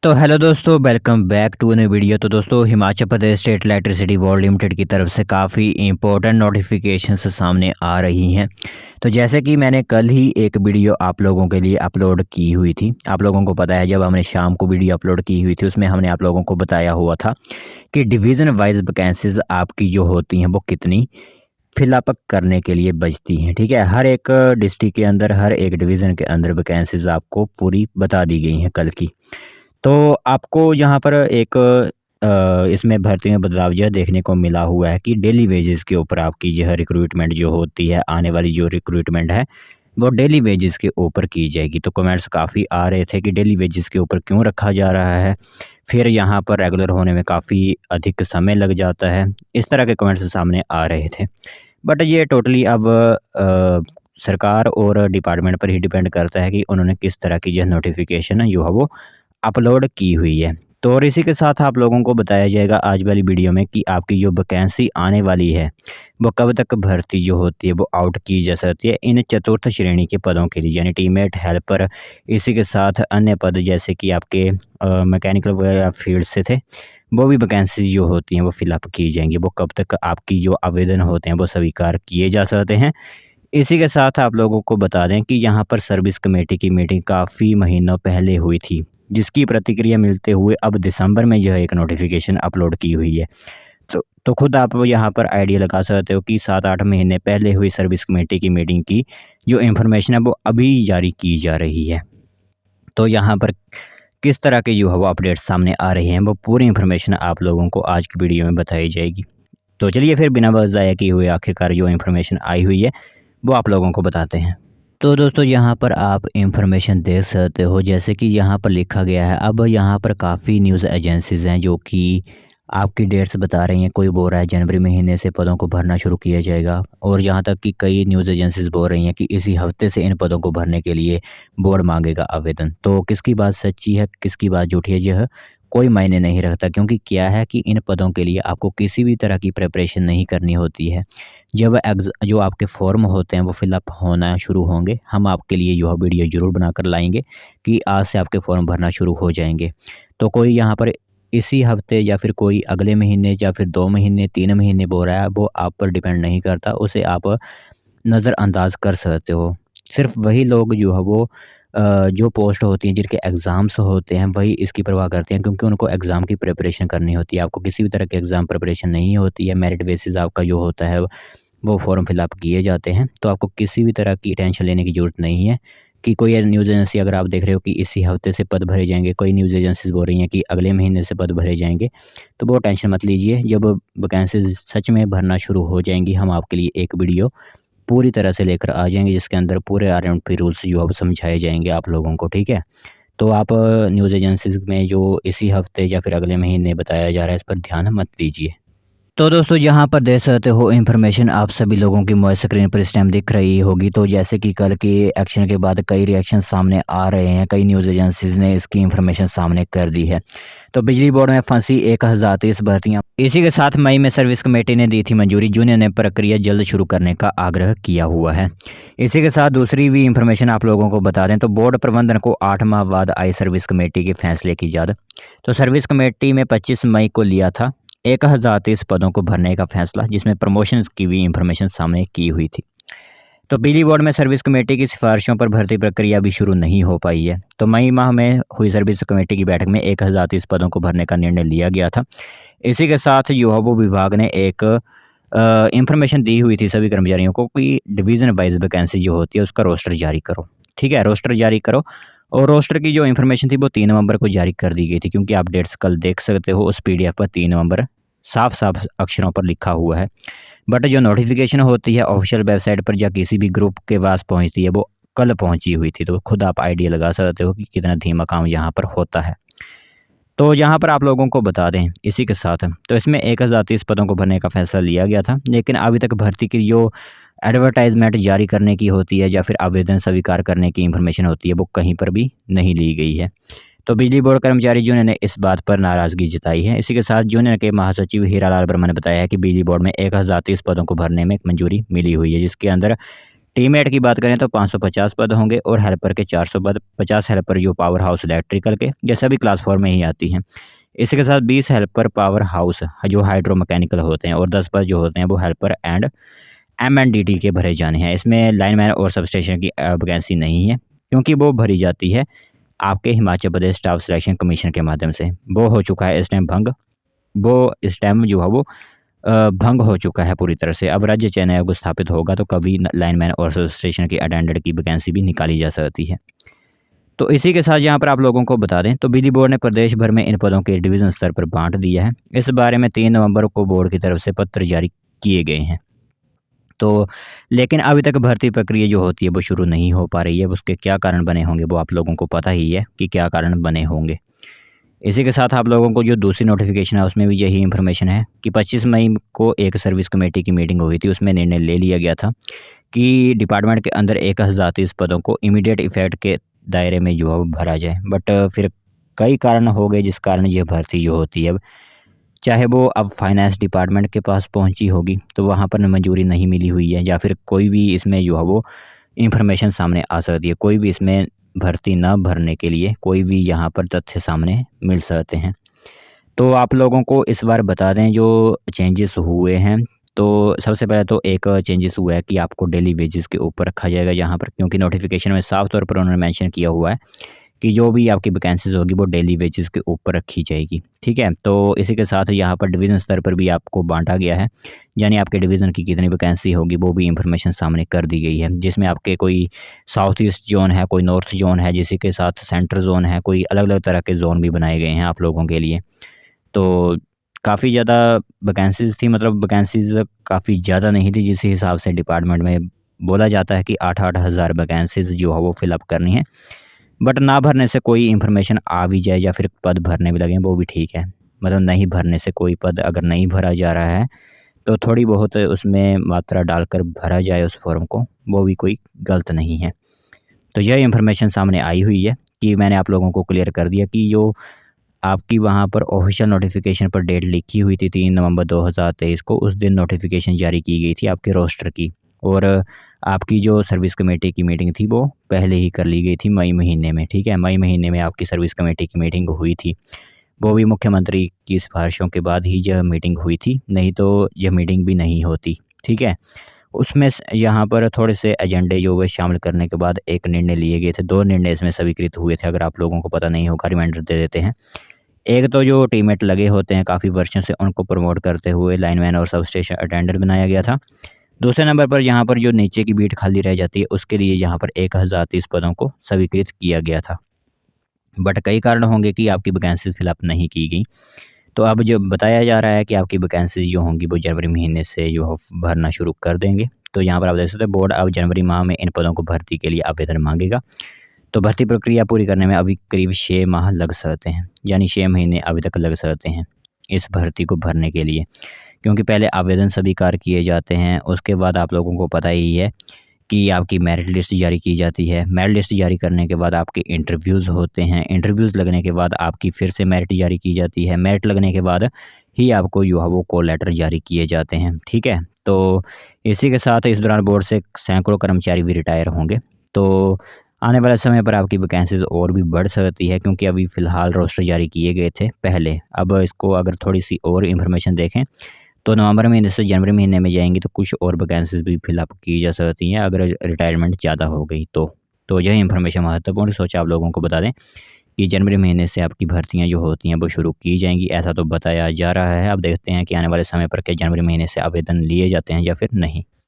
तो हेलो दोस्तों, welcome back to new video. तो दोस्तों, Himachal Pradesh state electricity board limited की तरफ से काफ़ी इंपॉर्टेंट नोटिफिकेशंस सामने आ रही हैं। तो जैसे कि मैंने कल ही एक वीडियो आप लोगों के लिए अपलोड की हुई थी। आप लोगों को पता है, जब हमने शाम को वीडियो अपलोड की हुई थी उसमें हमने आप लोगों को बताया हुआ था कि डिवीज़न वाइज वैकेंसीज आपकी जो होती हैं वो कितनी फिलअप करने के लिए बचती हैं। ठीक है, हर एक डिस्ट्रिक्ट के अंदर, हर एक डिवीज़न के अंदर वैकेंसीज आपको पूरी बता दी गई हैं कल की। तो आपको यहाँ पर एक इसमें भर्ती में बदलाव यह देखने को मिला हुआ है कि डेली वेजेस के ऊपर आपकी यह रिक्रूटमेंट जो होती है, आने वाली जो रिक्रूटमेंट है वो डेली वेजेस के ऊपर की जाएगी। तो कमेंट्स काफ़ी आ रहे थे कि डेली वेजेस के ऊपर क्यों रखा जा रहा है, फिर यहाँ पर रेगुलर होने में काफ़ी अधिक समय लग जाता है। इस तरह के कमेंट्स सामने आ रहे थे। बट ये टोटली अब सरकार और डिपार्टमेंट पर ही डिपेंड करता है कि उन्होंने किस तरह की यह नोटिफिकेशन जो है वो अपलोड की हुई है। तो और इसी के साथ आप लोगों को बताया जाएगा आज वाली वीडियो में कि आपकी जो वैकेंसी आने वाली है वो कब तक भर्ती जो होती है वो आउट की जा सकती है इन चतुर्थ श्रेणी के पदों के लिए, यानी टीममेट, हेल्पर। इसी के साथ अन्य पद जैसे कि आपके मैकेनिकल वगैरह फील्ड से थे, वो भी वैकेंसी जो होती हैं वो फिलअप की जाएंगी। वो कब तक आपकी जो आवेदन होते हैं वो स्वीकार किए जा सकते हैं। इसी के साथ आप लोगों को बता दें कि यहाँ पर सर्विस कमेटी की मीटिंग काफ़ी महीनों पहले हुई थी, जिसकी प्रतिक्रिया मिलते हुए अब दिसंबर में यह एक नोटिफिकेशन अपलोड की हुई है। तो खुद आप यहाँ पर आइडिया लगा सकते हो कि 7-8 महीने पहले हुई सर्विस कमेटी की मीटिंग की जो इन्फॉर्मेशन है वो अभी जारी की जा रही है। तो यहाँ पर किस तरह के जो है वो अपडेट्स सामने आ रहे हैं वो पूरी इन्फॉर्मेशन आप लोगों को आज की वीडियो में बताई जाएगी। तो चलिए फिर बिना वक्त ज़ाया किए हुए आखिरकार जो इन्फॉर्मेशन आई हुई है वो आप लोगों को बताते हैं। तो दोस्तों, यहाँ पर आप इंफॉर्मेशन देख सकते हो, जैसे कि यहाँ पर लिखा गया है। अब यहाँ पर काफ़ी न्यूज़ एजेंसीज़ हैं जो कि आपकी डेट्स बता रही हैं। कोई बोल रहा है जनवरी महीने से पदों को भरना शुरू किया जाएगा, और यहाँ तक कि कई न्यूज़ एजेंसीज़ बोल रही हैं कि इसी हफ्ते से इन पदों को भरने के लिए बोर्ड मांगेगा आवेदन। तो किसकी बात सच्ची है, किसकी बात झूठी है, यह कोई मायने नहीं रखता, क्योंकि क्या है कि इन पदों के लिए आपको किसी भी तरह की प्रिपरेशन नहीं करनी होती है। जब जो आपके फॉर्म होते हैं वो फिलअप होना शुरू होंगे, हम आपके लिए यह वीडियो ज़रूर बनाकर लाएंगे कि आज से आपके फॉर्म भरना शुरू हो जाएंगे। तो कोई यहाँ पर इसी हफ्ते या फिर कोई अगले महीने या फिर 2 महीने 3 महीने बोल रहा है, वो आप पर डिपेंड नहीं करता, उसे आप नज़रअंदाज कर सकते हो। सिर्फ वही लोग जो है वो जो पोस्ट होती हैं, जिनके एग्ज़ाम्स होते हैं, वही इसकी परवाह करते हैं, क्योंकि उनको एग्ज़ाम की प्रिपरेशन करनी होती है। आपको किसी भी तरह की एग्ज़ाम प्रिपरेशन नहीं होती है। मेरिट बेसिस आपका जो होता है वो फॉर्म फिलअप किए जाते हैं। तो आपको किसी भी तरह की टेंशन लेने की ज़रूरत नहीं है कि कोई न्यूज़ एजेंसी, अगर आप देख रहे हो कि इसी हफ्ते से पद भरे जाएंगे, कोई न्यूज़ एजेंसीज बोल रही हैं कि अगले महीने से पद भरे जाएंगे, तो वो टेंशन मत लीजिए। जब वैकेंसीज सच में भरना शुरू हो जाएंगी, हम आपके लिए एक वीडियो पूरी तरह से लेकर आ जाएंगे, जिसके अंदर पूरे आर&पी रूल्स जो अब समझाए जाएंगे आप लोगों को। ठीक है, तो आप न्यूज़ एजेंसीज में जो इसी हफ्ते या फिर अगले महीने बताया जा रहा है, इस पर ध्यान मत दीजिए। तो दोस्तों, यहाँ पर देख सकते हो इन्फॉर्मेशन आप सभी लोगों की मोबाइल स्क्रीन पर इस टाइम दिख रही होगी। तो जैसे कि कल के एक्शन के बाद कई रिएक्शन सामने आ रहे हैं, कई न्यूज़ एजेंसीज ने इसकी इन्फॉर्मेशन सामने कर दी है। तो बिजली बोर्ड में फंसी 1030 भर्तियाँ। इसी के साथ मई में सर्विस कमेटी ने दी थी मंजूरी, जूनियर ने प्रक्रिया जल्द शुरू करने का आग्रह किया हुआ है। इसी के साथ दूसरी भी इन्फॉर्मेशन आप लोगों को बता दें, तो बोर्ड प्रबंधन को 8 माह बाद आई सर्विस कमेटी के फैसले की याद। तो सर्विस कमेटी में 25 मई को लिया था 1030 पदों को भरने का फैसला, जिसमें प्रमोशंस की भी इंफॉर्मेशन सामने की हुई थी। तो बिजली बोर्ड में सर्विस कमेटी की सिफारिशों पर भर्ती प्रक्रिया भी शुरू नहीं हो पाई है। तो मई माह में हुई सर्विस कमेटी की बैठक में 1030 पदों को भरने का निर्णय लिया गया था। इसी के साथ युवा विभाग ने एक इंफॉर्मेशन दी हुई थी सभी कर्मचारियों को कि डिवीज़न वाइज वैकेंसी जो होती है उसका रोस्टर जारी करो। ठीक है, रोस्टर जारी करो। और रोस्टर की जो इन्फॉर्मेशन थी वो 3 नवंबर को जारी कर दी गई थी, क्योंकि आप डेट्स कल देख सकते हो उस पीडीएफ पर 3 नवंबर साफ साफ अक्षरों पर लिखा हुआ है। बट जो नोटिफिकेशन होती है ऑफिशियल वेबसाइट पर या किसी भी ग्रुप के पास पहुंचती है, वो कल पहुंची हुई थी। तो खुद आप आइडिया लगा सकते हो कि कितना धीमा काम यहाँ पर होता है। तो यहाँ पर आप लोगों को बता दें इसी के साथ, तो इसमें 1030 पदों को भरने का फैसला लिया गया था, लेकिन अभी तक भर्ती की जो एडवर्टाइजमेंट जारी करने की होती है या फिर आवेदन स्वीकार करने की इंफॉर्मेशन होती है वो कहीं पर भी नहीं ली गई है। तो बिजली बोर्ड कर्मचारी यूनियन ने इस बात पर नाराज़गी जताई है। इसी के साथ यूनियन के महासचिव हीरालाल वर्मा ने बताया है कि बिजली बोर्ड में 1030 पदों को भरने में मंजूरी मिली हुई है, जिसके अंदर टीममेट की बात करें तो 550 पद होंगे और हेल्पर के 400 पद, 50 हेल्पर जो पावर हाउस इलेक्ट्रिकल के, ये सभी क्लास 4 में ही आती हैं। इसी के साथ 20 हेल्पर पावर हाउस जो हाइड्रो मैकेनिकल होते हैं और 10 पद जो होते हैं वो हेल्पर एंड एमएनडीटी के भरे जाने हैं। इसमें लाइनमैन और सबस्टेशन की वैकेंसी नहीं है, क्योंकि वो भरी जाती है आपके Himachal Pradesh staff selection commission के माध्यम से। वो हो चुका है इस टाइम भंग, वो इस टाइम जो है वो भंग हो चुका है पूरी तरह से। अब राज्य चयन आयोग स्थापित होगा तो कभी लाइनमैन और सबस्टेशन की अटेंडेंट की वैकेंसी भी निकाली जा सकती है। तो इसी के साथ यहाँ पर आप लोगों को बता दें तो बिजली बोर्ड ने प्रदेश भर में इन पदों के डिवीज़न स्तर पर बांट दिया है। इस बारे में 3 नवंबर को बोर्ड की तरफ से पत्र जारी किए गए हैं। तो लेकिन अभी तक भर्ती प्रक्रिया जो होती है वो शुरू नहीं हो पा रही है। उसके क्या कारण बने होंगे वो आप लोगों को पता ही है कि क्या कारण बने होंगे। इसी के साथ आप लोगों को जो दूसरी नोटिफिकेशन है उसमें भी यही इन्फॉर्मेशन है कि 25 मई को एक सर्विस कमेटी की मीटिंग हुई थी। उसमें निर्णय ले लिया गया था कि डिपार्टमेंट के अंदर 1030 पदों को इमीडिएट इफेक्ट के दायरे में जो है वो भरा जाए। बट फिर कई कारण हो गए जिस कारण ये भर्ती जो होती है, चाहे वो अब फाइनेंस डिपार्टमेंट के पास पहुंची होगी तो वहाँ पर मंजूरी नहीं मिली हुई है, या फिर कोई भी इसमें जो है वो इन्फॉर्मेशन सामने आ सकती है। कोई भी इसमें भर्ती ना भरने के लिए कोई भी यहाँ पर तथ्य सामने मिल सकते हैं। तो आप लोगों को इस बार बता दें जो चेंजेस हुए हैं। तो सबसे पहले तो एक चेंजेस हुआ है कि आपको डेली वेजेस के ऊपर रखा जाएगा यहाँ पर, क्योंकि नोटिफिकेशन में साफ तौर पर उन्होंने मेंशन किया हुआ है कि जो भी आपकी वैकेंसीज़ होगी वो डेली वेजेस के ऊपर रखी जाएगी। ठीक है, तो इसी के साथ यहाँ पर डिवीज़न स्तर पर भी आपको बांटा गया है, यानी आपके डिवीज़न की कितनी वैकेंसी होगी वो भी इंफॉर्मेशन सामने कर दी गई है। जिसमें आपके कोई साउथ ईस्ट जोन है, कोई नॉर्थ जोन है, जिसी के साथ सेंटर जोन है, कोई अलग अलग तरह के जोन भी बनाए गए हैं आप लोगों के लिए। तो काफ़ी ज़्यादा वैकेंसीज़ थी, मतलब वैकेंसीज़ काफ़ी ज़्यादा नहीं थी जिस हिसाब से डिपार्टमेंट में बोला जाता है कि 8-8 हज़ार वैकेंसीज़ जो है वो फिलअप करनी है। बट ना भरने से कोई इन्फॉर्मेशन आ भी जाए या फिर पद भरने भी लगें वो भी ठीक है। मतलब नहीं भरने से कोई पद अगर नहीं भरा जा रहा है तो थोड़ी बहुत उसमें मात्रा डालकर भरा जाए उस फॉर्म को, वो भी कोई गलत नहीं है। तो यह इन्फॉर्मेशन सामने आई हुई है कि मैंने आप लोगों को क्लियर कर दिया कि जो आपकी वहाँ पर ऑफिशियल नोटिफिकेशन पर डेट लिखी हुई थी 3 नवंबर 2023 को, उस दिन नोटिफिकेशन जारी की गई थी आपके रोस्टर की। और आपकी जो सर्विस कमेटी की मीटिंग थी वो पहले ही कर ली गई थी मई महीने में। ठीक है, मई महीने में आपकी सर्विस कमेटी की मीटिंग हुई थी, वो भी मुख्यमंत्री की सिफारिशों के बाद ही यह मीटिंग हुई थी, नहीं तो यह मीटिंग भी नहीं होती। ठीक है, उसमें यहाँ पर थोड़े से एजेंडे जो वे शामिल करने के बाद एक निर्णय लिए गए थे, 2 निर्णय इसमें स्वीकृत हुए थे। अगर आप लोगों को पता नहीं होगा रिमाइंडर दे देते हैं। एक तो जो टीममेट लगे होते हैं काफ़ी वर्षों से उनको प्रमोट करते हुए लाइनमैन और सब स्टेशन अटेंडेंट बनाया गया था। दूसरे नंबर पर यहाँ पर जो नीचे की बीट खाली रह जाती है उसके लिए यहाँ पर 1030 पदों को स्वीकृत किया गया था। बट कई कारण होंगे कि आपकी वैकेंसी फिलअप नहीं की गई। तो अब जो बताया जा रहा है कि आपकी वैकेंसी जो होंगी वो जनवरी महीने से जो भरना शुरू कर देंगे। तो यहाँ पर आप देख सकते हैं बोर्ड अब जनवरी माह में इन पदों को भर्ती के लिए आवेदन मांगेगा। तो भर्ती प्रक्रिया पूरी करने में अभी करीब 6 माह लग सकते हैं, यानी 6 महीने अभी तक लग सकते हैं इस भर्ती को भरने के लिए, क्योंकि पहले आवेदन स्वीकार किए जाते हैं। उसके बाद आप लोगों को पता ही है कि आपकी मेरिट लिस्ट जारी की जाती है। मेरिट लिस्ट जारी करने के बाद आपके इंटरव्यूज़ होते हैं। इंटरव्यूज़ लगने के बाद आपकी फिर से मेरिट जारी की जाती है। मेरिट लगने के बाद ही आपको जो है वो कॉल लेटर जारी किए जाते हैं। ठीक है, तो इसी के साथ इस दौरान बोर्ड से सैकड़ों कर्मचारी भी रिटायर होंगे। तो आने वाले समय पर आपकी वैकेंसीज़ और भी बढ़ सकती है, क्योंकि अभी फ़िलहाल रोस्टर जारी किए गए थे पहले। अब इसको अगर थोड़ी-सी और इन्फॉर्मेशन देखें तो नवंबर महीने से जनवरी महीने में जाएँगी तो कुछ और वैकेंसीज़ भी फिलअप की जा सकती हैं अगर रिटायरमेंट ज़्यादा हो गई तो। तो यह इन्फॉर्मेशन महत्वपूर्ण सोचा आप लोगों को बता दें कि जनवरी महीने से आपकी भर्तियाँ जो होती हैं वो शुरू की जाएँगी, ऐसा तो बताया जा रहा है। अब देखते हैं कि आने वाले समय पर क्या जनवरी महीने से आवेदन लिए जाते हैं या फिर नहीं।